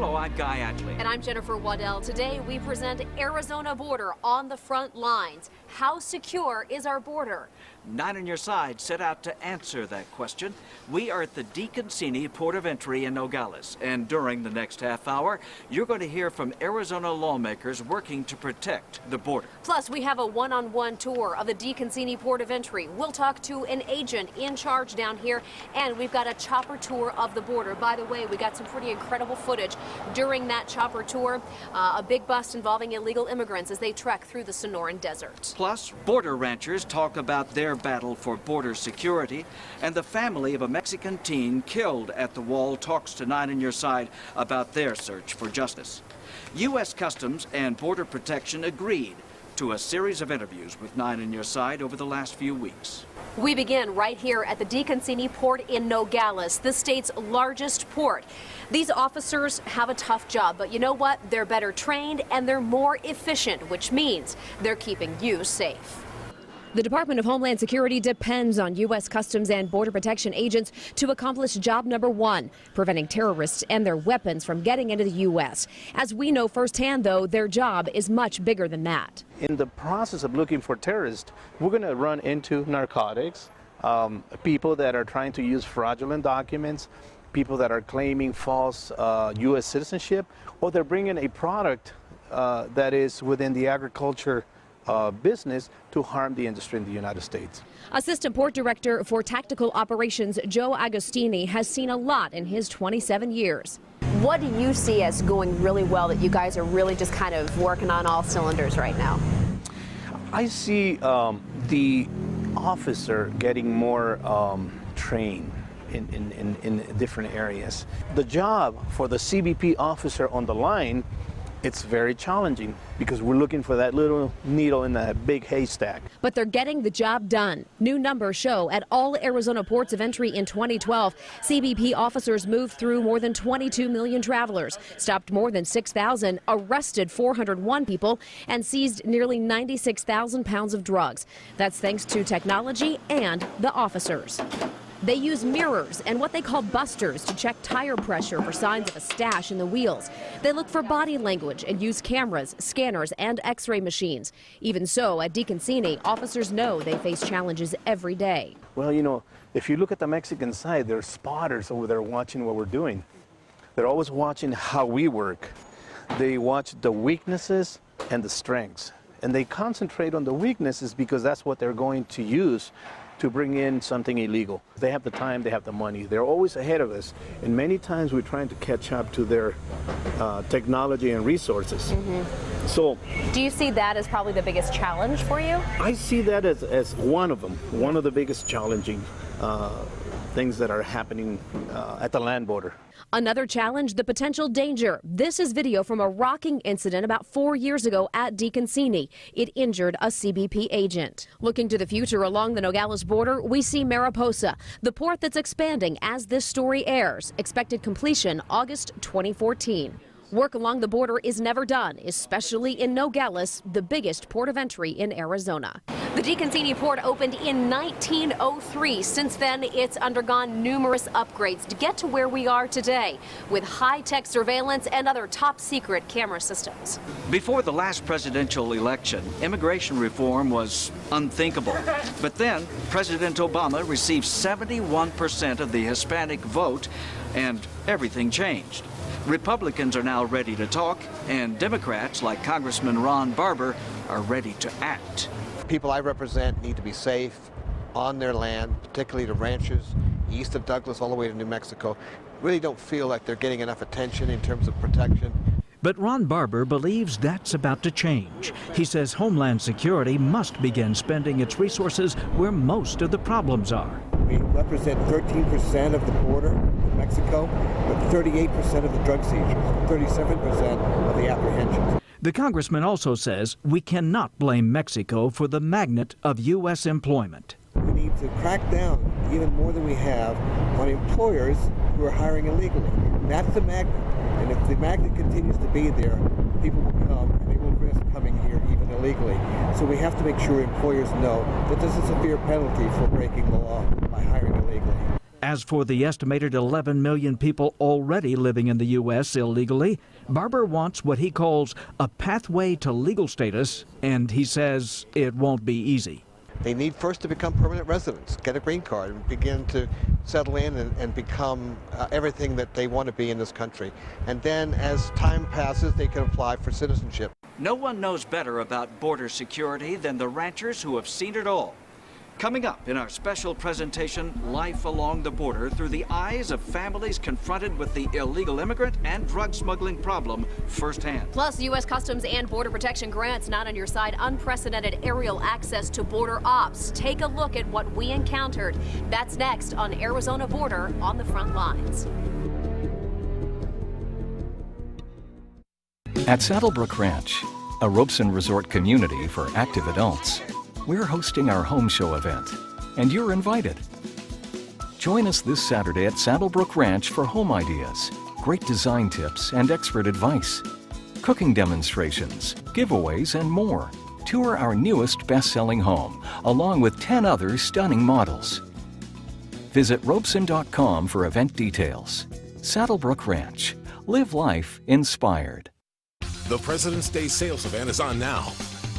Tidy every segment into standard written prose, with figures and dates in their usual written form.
Hello, I'm Guy Atlee. And I'm Jennifer Waddell. Today we present Arizona border on the front lines. How secure is our border? 9 on Your Side set out to answer that question. We are at the DeConcini Port of Entry in Nogales, and during the next half hour, you're going to hear from Arizona lawmakers working to protect the border. Plus, we have a one-on-one tour of the DeConcini Port of Entry. We'll talk to an agent in charge down here, and we've got a chopper tour of the border. By the way, we got some pretty incredible footage during that chopper tour. A big bust involving illegal immigrants as they trek through the Sonoran Desert. Plus, border ranchers talk about their battle for border security, and the family of a Mexican teen killed at the wall talks to 9 on Your Side about their search for justice. U.S. Customs and Border Protection agreed to a series of interviews with 9 on Your Side over the last few weeks. We begin right here at the DeConcini Port in Nogales, the state's largest port. These officers have a tough job, but you know what? They're better trained and they're more efficient, which means they're keeping you safe. The Department of Homeland Security depends on U.S. Customs and Border Protection agents to accomplish job number one, preventing terrorists and their weapons from getting into the U.S. As we know firsthand, though, their job is much bigger than that. In the process of looking for terrorists, we're going to run into narcotics, people that are trying to use fraudulent documents, people that are claiming false U.S. citizenship, or they're bringing a product that is within the agriculture business to harm the industry in the United States. Assistant Port Director for Tactical Operations Joe Agostini has seen a lot in his 27 years. What do you see as going really well that you guys are really just kind of working on all cylinders right now? I see the officer getting more trained in different areas. The job for the CBP officer on the line, it's very challenging because we're looking for that little needle in that big haystack. But they're getting the job done. New numbers show at all Arizona ports of entry in 2012, CBP officers moved through more than 22 million travelers, stopped more than 6,000, arrested 401 people, and seized nearly 96,000 pounds of drugs. That's thanks to technology and the officers. They use mirrors and what they call busters to check tire pressure for signs of a stash in the wheels. They look for body language and use cameras, scanners, and x-ray machines. Even so, at DeConcini, officers know they face challenges every day. Well, you know, if you look at the Mexican side, there's spotters over there watching what we're doing. They're always watching how we work. They watch the weaknesses and the strengths. And they concentrate on the weaknesses because that's what they're going to use to bring in something illegal. They have the time, they have the money. They're always ahead of us. And many times we're trying to catch up to their technology and resources. So, do you see that as probably the biggest challenge for you? I see that as one of them, one of the biggest challenging things that are happening at the land border. Another challenge, the potential danger. This is video from a rocking incident about 4 years ago at DeConcini. It injured a CBP agent. Looking to the future along the Nogales border, we see Mariposa, the port that's expanding as this story airs. Expected completion August 2014. Work along the border is never done, especially in Nogales, the biggest port of entry in Arizona. The DeConcini port opened in 1903. Since then, it's undergone numerous upgrades to get to where we are today, with high-tech surveillance and other top-secret camera systems. Before the last presidential election, immigration reform was unthinkable. But then, President Obama received 71% of the Hispanic vote, and everything changed. Republicans are now ready to talk, and Democrats, like Congressman Ron Barber, are ready to act. People I represent need to be safe on their land, particularly the ranchers east of Douglas all the way to New Mexico. Really don't feel like they're getting enough attention in terms of protection. But Ron Barber believes that's about to change. He says Homeland Security must begin spending its resources where most of the problems are. We represent 13% of the border with Mexico, but 38% of the drug seizures, 37% of the apprehensions. The congressman also says we cannot blame Mexico for the magnet of U.S. employment. We need to crack down even more than we have on employers who are hiring illegally. That's the magnet. And if the magnet continues to be there, people will come and they will risk coming here even illegally. So we have to make sure employers know that there's a severe penalty for breaking the law by hiring illegally. As for the estimated 11 million people already living in the U.S. illegally, Barber wants what he calls a pathway to legal status, and he says it won't be easy. They need first to become permanent residents, get a green card, and begin to settle in and become everything that they want to be in this country. And then as time passes, they can apply for citizenship. No one knows better about border security than the ranchers who have seen it all. Coming up in our special presentation, Life Along the Border through the eyes of families confronted with the illegal immigrant and drug smuggling problem firsthand. Plus, U.S. Customs and Border Protection grants Not On Your Side unprecedented aerial access to border ops. Take a look at what we encountered. That's next on Arizona Border on the Front Lines. At Saddlebrook Ranch, a Robeson Resort community for active adults, we're hosting our home show event, and you're invited. Join us this Saturday at Saddlebrook Ranch for home ideas, great design tips and expert advice, cooking demonstrations, giveaways, and more. Tour our newest best-selling home, along with 10 other stunning models. Visit Robeson.com for event details. Saddlebrook Ranch. Live life inspired. The President's Day sales event is on now.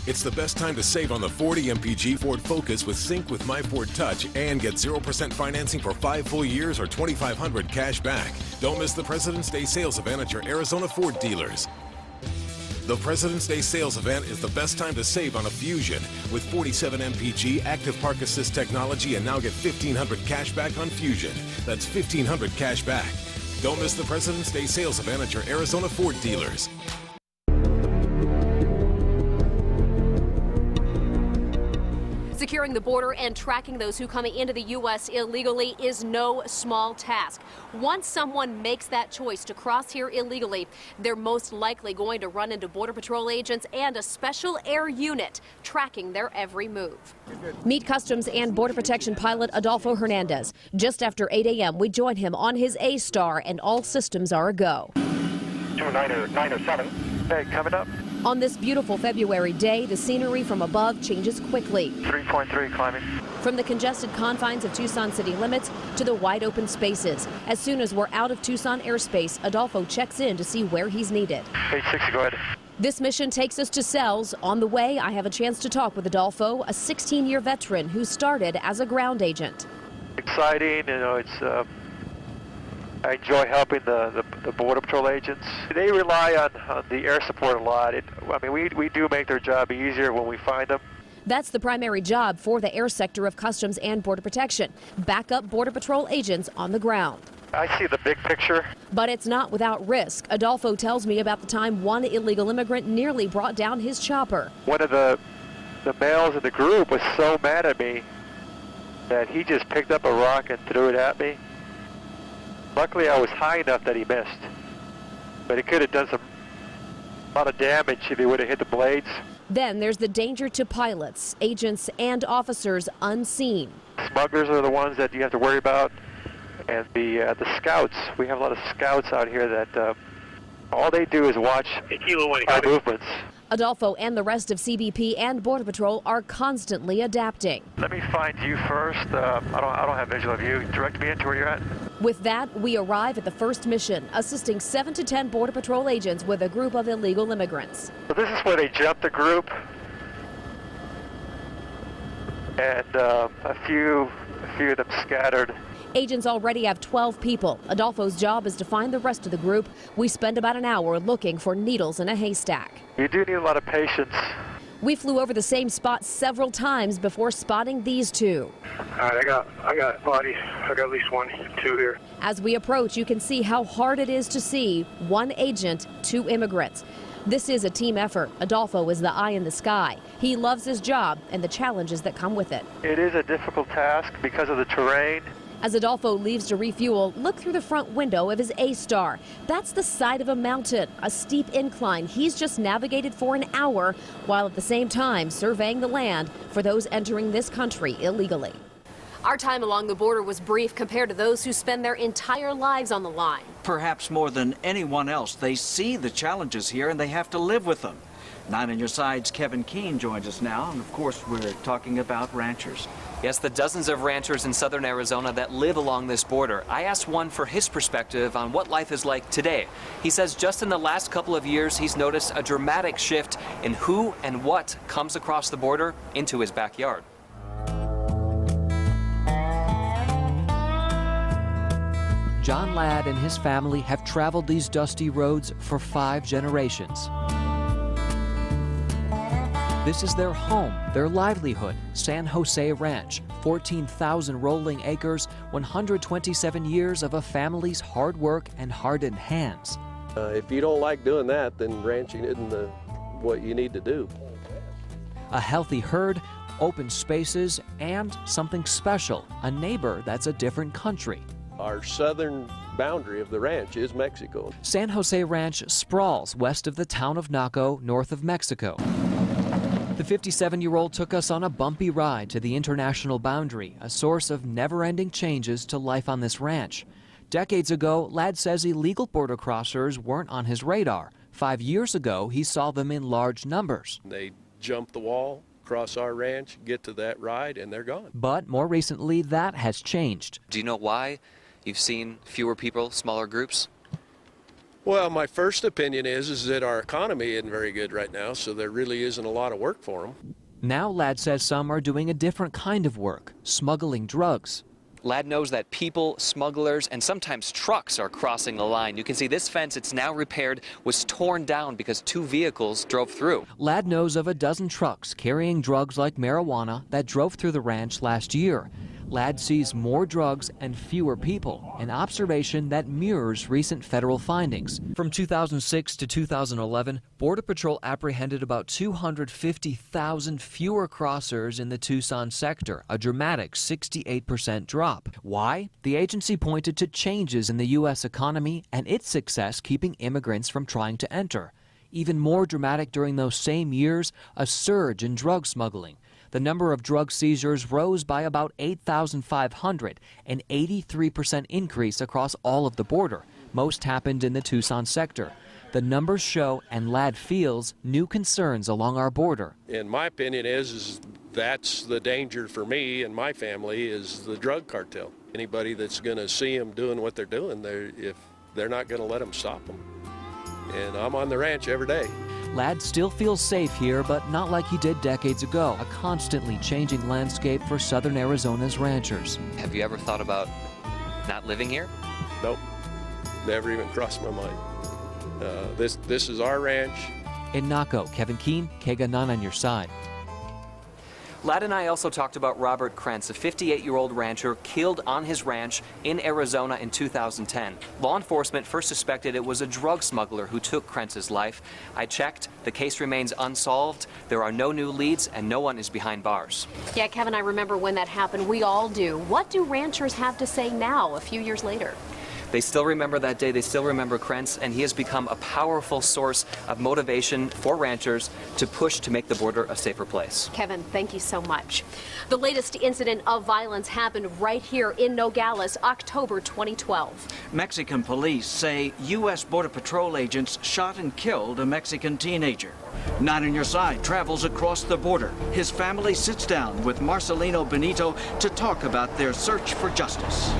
It's the best time to save on the 40 mpg Ford Focus with Sync with My Ford Touch and get 0% financing for 5 full years or $2,500 cash back. Don't miss the President's Day sales event at your Arizona Ford dealers. The President's Day sales event is the best time to save on a Fusion with 47 mpg Active Park Assist technology and now get $1,500 cash back on Fusion. That's $1,500 cash back. Don't miss the President's Day sales event at your Arizona Ford dealers. Securing the border and tracking those who come into the U.S. illegally is no small task. Once someone makes that choice to cross here illegally, they're most likely going to run into Border Patrol agents and a special air unit tracking their every move. Meet Customs and Border Protection pilot Adolfo Hernandez. Just after 8 a.m., we join him on his A-Star, and all systems are a go. 907. Hey, coming up. On this beautiful February day, the scenery from above changes quickly. 3.3 climbing. From the congested confines of Tucson city limits to the wide open spaces. As soon as we're out of Tucson airspace, Adolfo checks in to see where he's needed. 860, go ahead. This mission takes us to Sells. On the way, I have a chance to talk with Adolfo, a 16-year veteran who started as a ground agent. Exciting, you know, it's I enjoy helping the Border Patrol agents. They rely on the air support a lot. We do make their job easier when we find them. That's the primary job for the air sector of Customs and Border Protection. Backup Border Patrol agents on the ground. I see the big picture. But it's not without risk. Adolfo tells me about the time one illegal immigrant nearly brought down his chopper. One of the males in the group was so mad at me that he just picked up a rock and threw it at me. Luckily, I was high enough that he missed, but he could have done a lot of damage if he would have hit the blades. Then there's the danger to pilots, agents, and officers unseen. Smugglers are the ones that you have to worry about, and the scouts. We have a lot of scouts out here that all they do is watch our movements. Adolfo and the rest of CBP and Border Patrol are constantly adapting. Let me find you first. I don't have visual of you. Direct me into where you're at. With that, we arrive at the first mission, assisting 7 to 10 Border Patrol agents with a group of illegal immigrants. So this is where they jumped the group, and a few of them scattered. Agents already have 12 people. Adolfo's job is to find the rest of the group. We spend about an hour looking for needles in a haystack. You do need a lot of patience. We flew over the same spot several times before spotting these two. All right, I got body. I got at least 2 here. As we approach, you can see how hard it is to see 1 agent, 2 immigrants. This is a team effort. Adolfo is the eye in the sky. He loves his job and the challenges that come with it. It is a difficult task because of the terrain. As Adolfo leaves to refuel, look through the front window of his A-Star. That's the side of a mountain, a steep incline he's just navigated for an hour, while at the same time surveying the land for those entering this country illegally. Our time along the border was brief compared to those who spend their entire lives on the line. Perhaps more than anyone else, they see the challenges here and they have to live with them. 9 on Your Side's Kevin Keene joins us now, and of course we're talking about ranchers. Yes, the dozens of ranchers in southern Arizona that live along this border. I asked one for his perspective on what life is like today. He says just in the last couple of years, he's noticed a dramatic shift in who and what comes across the border into his backyard. John Ladd and his family have traveled these dusty roads for 5 generations. This is their home, their livelihood, San Jose Ranch, 14,000 rolling acres, 127 years of a family's hard work and hardened hands. If you don't like doing that, then ranching isn't what you need to do. A healthy herd, open spaces, and something special, a neighbor that's a different country. Our southern boundary of the ranch is Mexico. San Jose Ranch sprawls west of the town of Naco, north of Mexico. The 57-year-old took us on a bumpy ride to the international boundary, a source of never-ending changes to life on this ranch. Decades ago, Ladd says illegal border crossers weren't on his radar. 5 years ago, he saw them in large numbers. They jump the wall, cross our ranch, get to that ride, and they're gone. But more recently, that has changed. Do you know why you've seen fewer people, smaller groups? Well, my first opinion is that our economy isn't very good right now, so there really isn't a lot of work for them. Now Ladd says some are doing a different kind of work, smuggling drugs. Ladd knows that people, smugglers, and sometimes trucks are crossing the line. You can see this fence, it's now repaired, was torn down because 2 vehicles drove through. Ladd knows of a dozen trucks carrying drugs like marijuana that drove through the ranch last year. Ladd sees more drugs and fewer people, an observation that mirrors recent federal findings. From 2006 to 2011, Border Patrol apprehended about 250,000 fewer crossers in the Tucson sector, a dramatic 68% drop. Why? The agency pointed to changes in the U.S. economy and its success keeping immigrants from trying to enter. Even more dramatic during those same years, a surge in drug smuggling. The number of drug seizures rose by about 8,500, an 83% increase across all of the border. Most happened in the Tucson sector. The numbers show, and Ladd feels, new concerns along our border. And my opinion is that's the danger for me and my family is the drug cartel. Anybody that's going to see them doing what they're doing, if they're not going to let them stop them. And I'm on the ranch every day. Ladd still feels safe here, but not like he did decades ago. A constantly changing landscape for southern Arizona's ranchers. Have you ever thought about not living here? Nope. Never even crossed my mind. This is our ranch. In Naco, Kevin Keene, KGUN-9 On Your Side. Ladd and I also talked about Robert Krentz, a 58-year-old rancher killed on his ranch in Arizona in 2010. Law enforcement first suspected it was a drug smuggler who took Krentz's life. I checked. The case remains unsolved. There are no new leads, and no one is behind bars. Yeah, Kevin, I remember when that happened. We all do. What do ranchers have to say now, a few years later? They still remember that day, they still remember Krentz, and he has become a powerful source of motivation for ranchers to push to make the border a safer place. Kevin, thank you so much. The latest incident of violence happened right here in Nogales, October 2012. Mexican police say U.S. Border Patrol agents shot and killed a Mexican teenager. 9 On Your Side travels across the border. His family sits down with Marcelino Benito to talk about their search for justice.